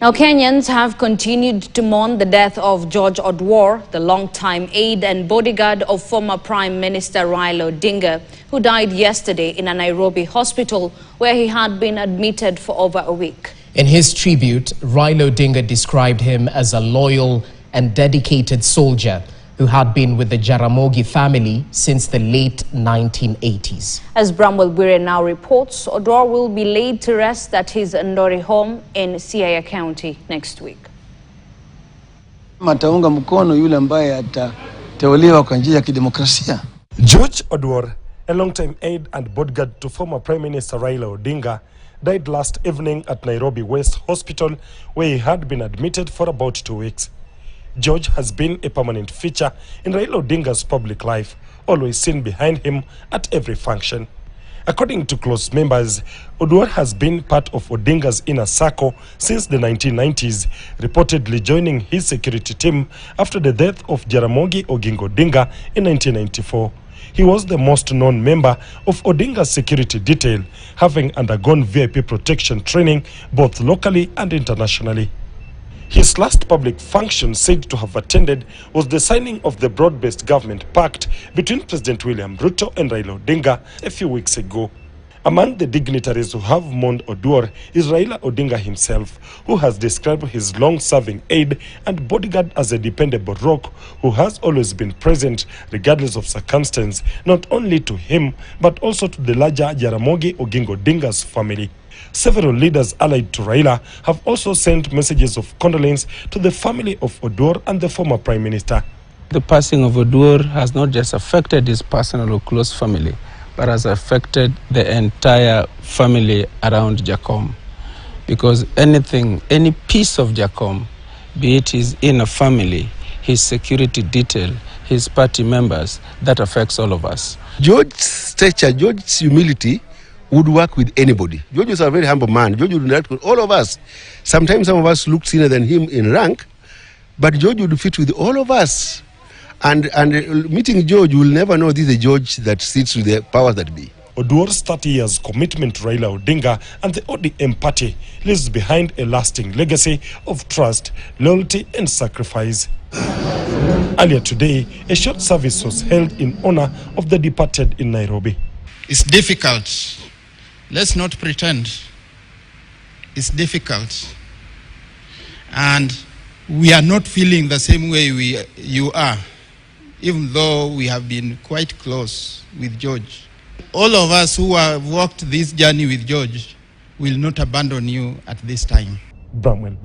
Now, Kenyans have continued to mourn the death of George Oduor, the longtime aide and bodyguard of former Prime Minister Raila Odinga, who died yesterday in a Nairobi hospital where he had been admitted for over a week. In his tribute, Raila Odinga described him as a loyal and dedicated soldier who had been with the Jaramogi family since the late 1980s. As Bramwell Bwire now reports, Oduor will be laid to rest at his Ndori home in Siaya County next week. Mataunga mkono yule ambaye atateuliwa kwa njia ya kidemokrasia. George Oduor, a long-time aide and bodyguard to former Prime Minister Raila Odinga, died last evening at Nairobi West Hospital, where he had been admitted for about 2 weeks. George has been a permanent feature in Raila Odinga's public life, always seen behind him at every function. According to close members, Oduor has been part of Odinga's inner circle since the 1990s, reportedly joining his security team after the death of Jaramogi Oginga Odinga in 1994. He was the most known member of Odinga's security detail, having undergone VIP protection training both locally and internationally. His last public function said to have attended was the signing of the broad-based government pact between President William Ruto and Raila Odinga a few weeks ago. Among the dignitaries who have mourned Oduor is Raila Odinga himself, who has described his long-serving aide and bodyguard as a dependable rock who has always been present regardless of circumstance, not only to him but also to the larger Jaramogi Oginga Odinga's family. Several leaders allied to Raila have also sent messages of condolence to the family of Oduor and the former Prime Minister. The passing of Oduor has not just affected his personal or close family, but has affected the entire family around Jacom. Because any piece of Jacom, be it his inner family, his security detail, his party members, that affects all of us. George's stature, George's humility would work with anybody. George was a very humble man. George would interact with all of us. Sometimes some of us looked senior than him in rank, but George would fit with all of us. And meeting George, you will never know this is a George that sits with the powers that be. Oduor's 30 years commitment to Raila Odinga and the ODM party leaves behind a lasting legacy of trust, loyalty and sacrifice. Earlier today, a short service was held in honor of the departed in Nairobi. It's difficult. Let's not pretend. It's difficult. And we are not feeling the same way you are, even though we have been quite close with George. All of us who have walked this journey with George will not abandon you at this time. Bramwell Bwire.